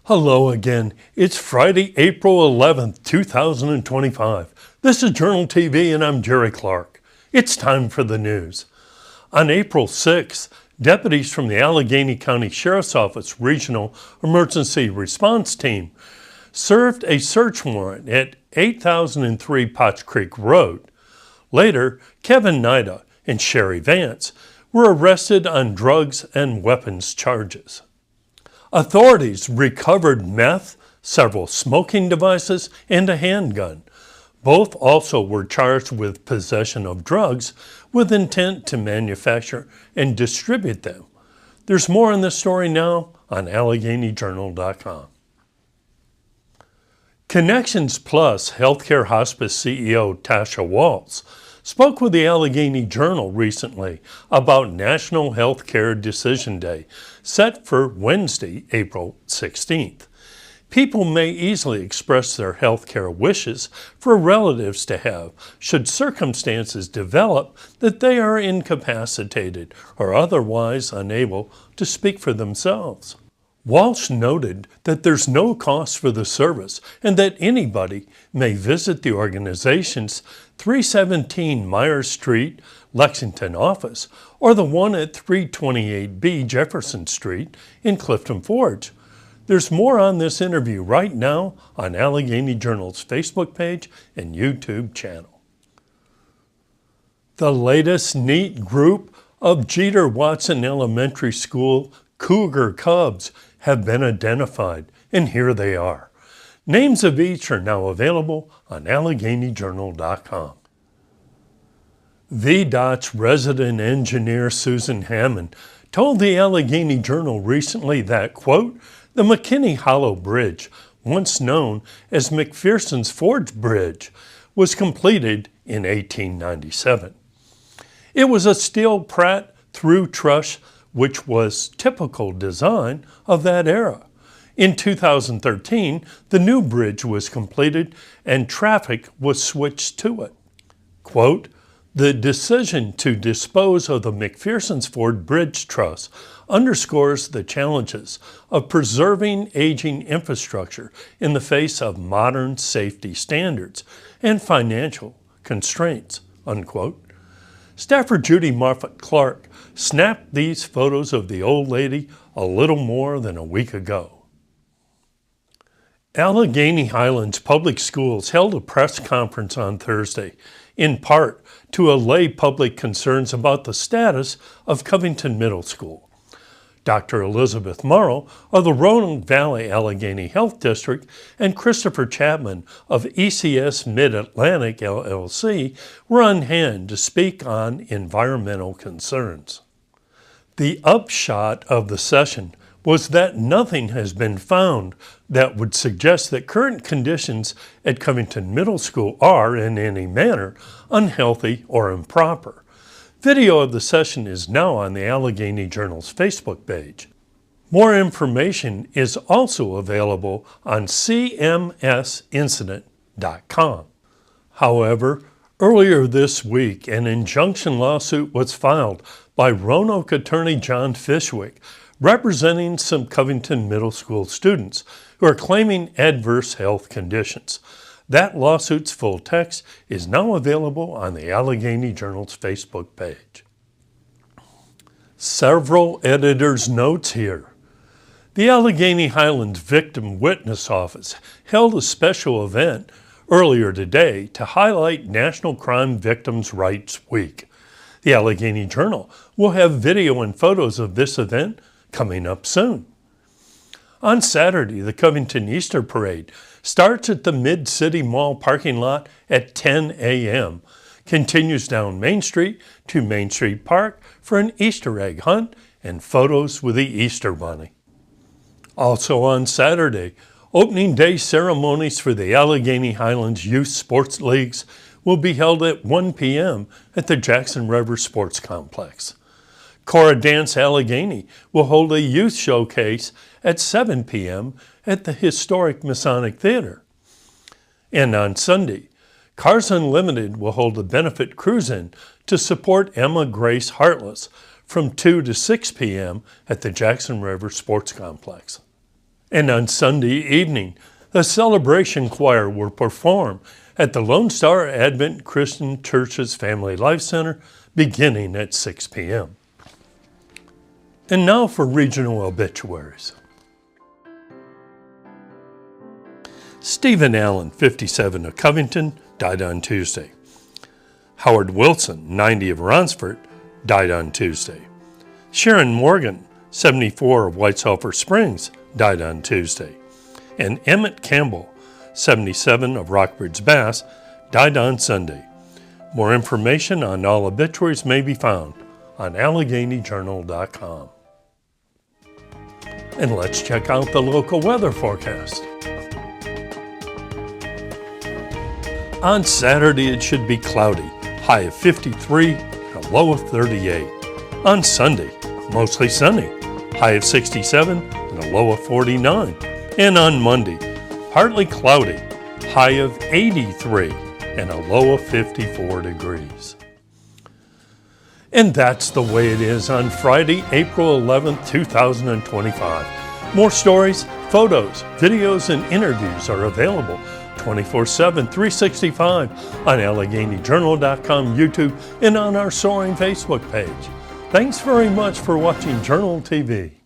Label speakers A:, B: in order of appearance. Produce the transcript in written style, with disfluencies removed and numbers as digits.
A: Hello again. It's Friday, April 11th, 2025. This is Journal TV and I'm Jerry Clark. It's time for the news. On April 6th, deputies from the Allegheny County Sheriff's Office Regional Emergency Response Team served a search warrant at 8003 Potts Creek Road. Later, Kevin Nida and Sherry Vance were arrested on drugs and weapons charges. Authorities recovered meth, several smoking devices, and a handgun. Both also were charged with possession of drugs with intent to manufacture and distribute them. There's more on this story now on AlleghenyJournal.com. ConnectionsPlus Healthcare-Hospice CEO Tasha Waltz spoke with the Allegheny Journal recently about National Healthcare Decision Day, set for Wednesday, April 16th. People may easily express their healthcare wishes for relatives to have should circumstances develop that they are incapacitated or otherwise unable to speak for themselves. Walsh noted that there's no cost for the service and that anybody may visit the organization's 317 Myers Street, Lexington office or the one at 328B Jefferson Street in Clifton Forge. There's more on this interview right now on Allegheny Journal's Facebook page and YouTube channel. The latest neat group of Jeter Watson Elementary School Cougar Cubs have been identified, and here they are. Names of each are now available on AlleghenyJournal.com. VDOT'S resident engineer Susan Hammond told the Allegheny Journal recently that, quote, the McKinney Hollow Bridge, once known as McPherson's Forge Bridge, was completed in 1897. It was a steel Pratt through truss which was typical design of that era. In 2013, the new bridge was completed and traffic was switched to it. Quote, the decision to dispose of the McPherson's Forge Bridge truss underscores the challenges of preserving aging infrastructure in the face of modern safety standards and financial constraints, unquote. Staffer Judy Moffett Clark snapped these photos of the old lady a little more than a week ago. Allegheny Highlands Public Schools held a press conference on Thursday, in part to allay public concerns about the status of Covington Middle School. Dr. Elizabeth Morrow of the Roanoke Valley Allegheny Health District and Christopher Chapman of ECS Mid-Atlantic LLC were on hand to speak on environmental concerns. The upshot of the session was that nothing has been found that would suggest that current conditions at Covington Middle School are, in any manner, unhealthy or improper. Video of the session is now on the Allegheny Journal's Facebook page. More information is also available on cmsincident.com. However, earlier this week, an injunction lawsuit was filed by Roanoke attorney John Fishwick, representing some Covington Middle School students who are claiming adverse health conditions. That lawsuit's full text is now available on the Allegheny Journal's Facebook page. Several editors' notes here. The Allegheny Highlands Victim Witness Office held a special event earlier today to highlight National Crime Victims' Rights Week. The Allegheny Journal will have video and photos of this event coming up soon. On Saturday, the Covington Easter Parade starts at the Mid-City Mall parking lot at 10 a.m., continues down Main Street to Main Street Park for an Easter egg hunt and photos with the Easter Bunny. Also on Saturday, opening day ceremonies for the Allegheny Highlands Youth Sports Leagues will be held at 1 p.m. at the Jackson River Sports Complex. Cora Dance Allegheny will hold a youth showcase at 7 p.m. at the historic Masonic Theater. And on Sunday, Cars Unlimited will hold a benefit cruise-in to support Emma Grace Heartless from 2 to 6 p.m. at the Jackson River Sports Complex. And on Sunday evening, the Celebration Choir will perform at the Lone Star Advent Christian Church's Family Life Center beginning at 6 p.m. And now for regional obituaries. Stephen Allen, 57, of Covington, died on Tuesday. Howard Wilson, 90, of Ronsford, died on Tuesday. Sharon Morgan, 74, of White Sulphur Springs, died on Tuesday. And Emmett Campbell, 77, of Rockbridge Bass, died on Sunday. More information on all obituaries may be found on AlleghenyJournal.com. And let's check out the local weather forecast. On Saturday, it should be cloudy, high of 53 and a low of 38. On Sunday, mostly sunny, high of 67 and a low of 49. And on Monday, partly cloudy, high of 83 and a low of 54 degrees. And that's the way it is on Friday, April 11th, 2025. More stories, photos, videos, and interviews are available 24/7, 365 on AlleghenyJournal.com, YouTube, and on our soaring Facebook page. Thanks very much for watching Journal TV.